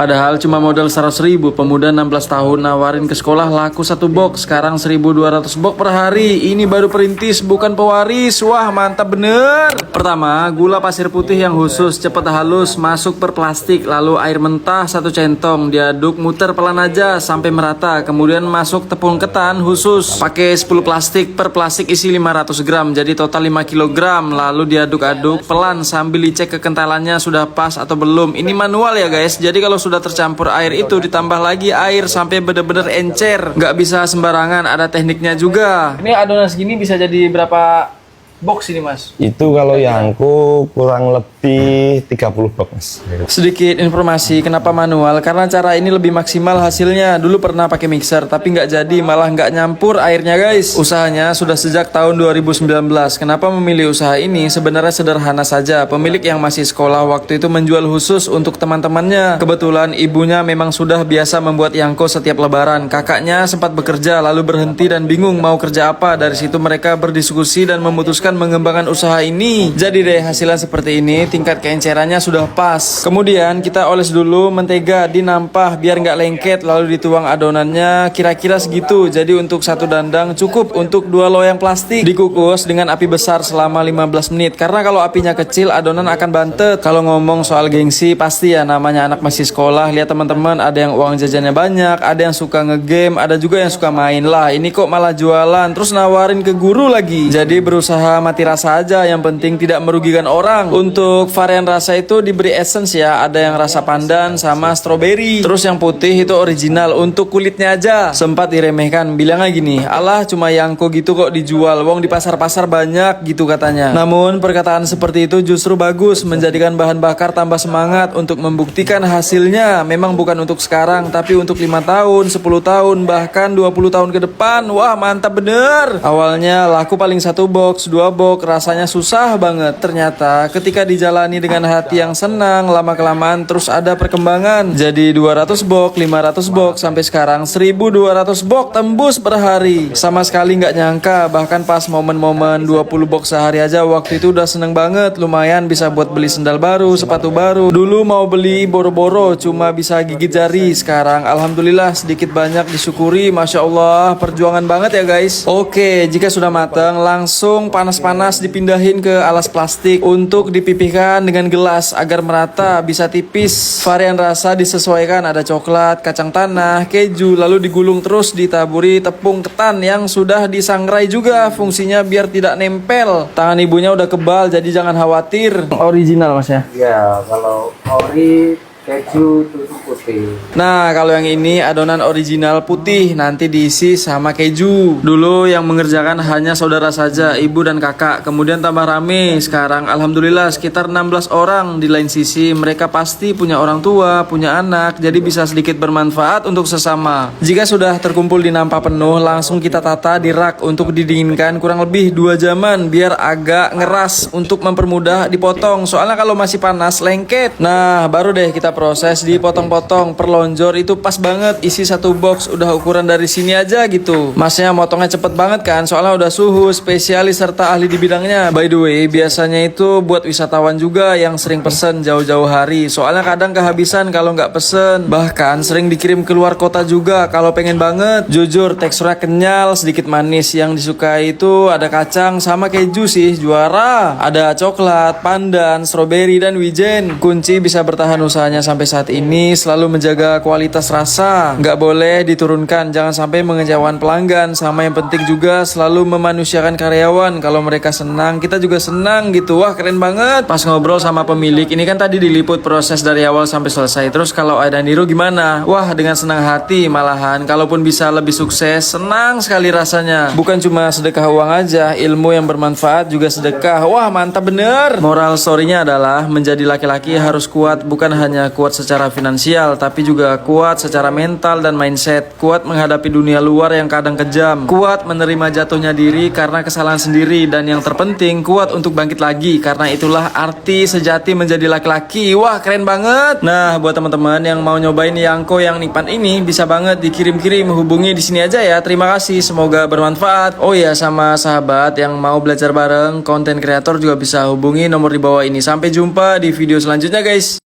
Padahal cuma modal 100.000, pemuda 16 tahun nawarin ke sekolah laku 1 box, sekarang 1.200 box per hari. Ini baru perintis bukan pewaris. Wah mantap bener. Pertama, gula pasir putih yang khusus, cepat halus, masuk per plastik. Lalu air mentah 1 centong, diaduk muter pelan aja sampai merata. Kemudian masuk tepung ketan khusus, pakai 10 plastik, per plastik isi 500 gram, jadi total 5 kg. Lalu diaduk-aduk pelan sambil dicek kekentalannya sudah pas atau belum. Ini manual ya guys, jadi kalau sudah tercampur air itu ditambah lagi air sampai bener-bener encer, nggak bisa sembarangan, ada tekniknya juga. Ini adonan segini bisa jadi berapa box ini mas? Itu kalau yangko kurang lebih 30 box mas. Sedikit informasi kenapa manual, karena cara ini lebih maksimal hasilnya. Dulu pernah pakai mixer tapi nggak jadi, malah nggak nyampur airnya guys. Usahanya sudah sejak tahun 2019. Kenapa memilih usaha ini? Sebenarnya sederhana saja. Pemilik yang masih sekolah waktu itu menjual khusus untuk teman-temannya. Kebetulan ibunya memang sudah biasa membuat yangko setiap lebaran. Kakaknya sempat bekerja lalu berhenti dan bingung mau kerja apa. Dari situ mereka berdiskusi dan memutuskan mengembangkan usaha ini. Jadi deh hasilnya seperti ini, tingkat keencerannya sudah pas. Kemudian kita oles dulu mentega, dinampah biar nggak lengket, lalu dituang adonannya kira-kira segitu. Jadi untuk 1 dandang cukup untuk 2 loyang plastik. Dikukus dengan api besar selama 15 menit, karena kalau apinya kecil adonan akan bantet. Kalau ngomong soal gengsi, pasti ya namanya anak masih sekolah. Lihat teman-teman, ada yang uang jajannya banyak, ada yang suka ngegame, ada juga yang suka main. Lah ini kok malah jualan terus nawarin ke guru lagi. Jadi berusaha mati rasa aja, yang penting tidak merugikan orang. Untuk varian rasa itu diberi essence ya, ada yang rasa pandan sama strawberry. Terus yang putih itu original, untuk kulitnya aja. Sempat diremehkan, bilangnya gini, alah cuma yangko gitu kok dijual, wong di pasar-pasar banyak gitu katanya. Namun perkataan seperti itu justru bagus, menjadikan bahan bakar tambah semangat untuk membuktikan hasilnya. Memang bukan untuk sekarang, tapi untuk 5 tahun, 10 tahun, bahkan 20 tahun ke depan. Wah mantap bener. Awalnya laku paling 1 box, 2 box, rasanya susah banget. Ternyata ketika dijalani dengan hati yang senang, lama-kelamaan terus ada perkembangan. Jadi 200 box, 500 box, sampai sekarang 1.200 box tembus per hari. Sama sekali nggak nyangka, bahkan pas momen-momen 20 box sehari aja waktu itu udah seneng banget. Lumayan bisa buat beli sendal baru, sepatu baru. Dulu mau beli boro-boro cuma bisa gigit jari. Sekarang alhamdulillah sedikit banyak disyukuri. Masya Allah, perjuangan banget ya guys. Oke, jika sudah matang langsung panas-panas dipindahin ke alas plastik untuk dipipihkan dengan gelas agar merata, bisa tipis. Varian rasa disesuaikan, ada coklat, kacang tanah, keju, lalu digulung terus ditaburi tepung ketan yang sudah disangrai juga, fungsinya biar tidak nempel. Tangan ibunya udah kebal jadi jangan khawatir. Original mas ya? Ya, kalau ori keju susu putih. Nah kalau yang ini adonan original putih, nanti diisi sama keju. Dulu yang mengerjakan hanya saudara saja, ibu dan kakak, kemudian tambah rame. Sekarang alhamdulillah sekitar 16 orang. Di lain sisi mereka pasti punya orang tua, punya anak, jadi bisa sedikit bermanfaat untuk sesama. Jika sudah terkumpul di nampa penuh, langsung kita tata di rak untuk didinginkan kurang lebih 2 jaman biar agak ngeras untuk mempermudah dipotong. Soalnya kalau masih panas lengket. Nah baru deh kita proses dipotong-potong. Perlonjor itu pas banget, isi 1 box udah ukuran dari sini aja gitu. Masnya motongnya cepet banget kan, soalnya udah suhu, spesialis serta ahli di bidangnya. By the way, biasanya itu buat wisatawan juga yang sering pesen jauh-jauh hari, soalnya kadang kehabisan kalau nggak pesen. Bahkan sering dikirim keluar kota juga kalau pengen banget. Jujur teksturnya kenyal, sedikit manis. Yang disukai itu ada kacang sama keju sih, juara. Ada coklat, pandan, strawberry, dan wijen. Kunci bisa bertahan usahanya sampai saat ini selalu menjaga kualitas rasa, nggak boleh diturunkan, jangan sampai mengecewakan pelanggan. Sama yang penting juga selalu memanusiakan karyawan. Kalau mereka senang, kita juga senang gitu. Wah keren banget. Pas ngobrol sama pemilik, ini kan tadi diliput proses dari awal sampai selesai. Terus kalau ada niru gimana? Wah dengan senang hati, malahan kalaupun bisa lebih sukses, senang sekali rasanya. Bukan cuma sedekah uang aja, ilmu yang bermanfaat juga sedekah. Wah mantap bener. Moral story-nya adalah menjadi laki-laki harus kuat, bukan hanya kuat secara finansial, tapi juga kuat secara mental dan mindset. Kuat menghadapi dunia luar yang kadang kejam. Kuat menerima jatuhnya diri karena kesalahan sendiri. Dan yang terpenting, kuat untuk bangkit lagi. Karena itulah arti sejati menjadi laki-laki. Wah, keren banget. Nah, buat teman-teman yang mau nyobain yangko yang nikmat ini, bisa banget dikirim-kirim. Hubungi di sini aja ya. Terima kasih, semoga bermanfaat. Oh ya, sama sahabat yang mau belajar bareng, konten kreator juga bisa hubungi nomor di bawah ini. Sampai jumpa di video selanjutnya, guys.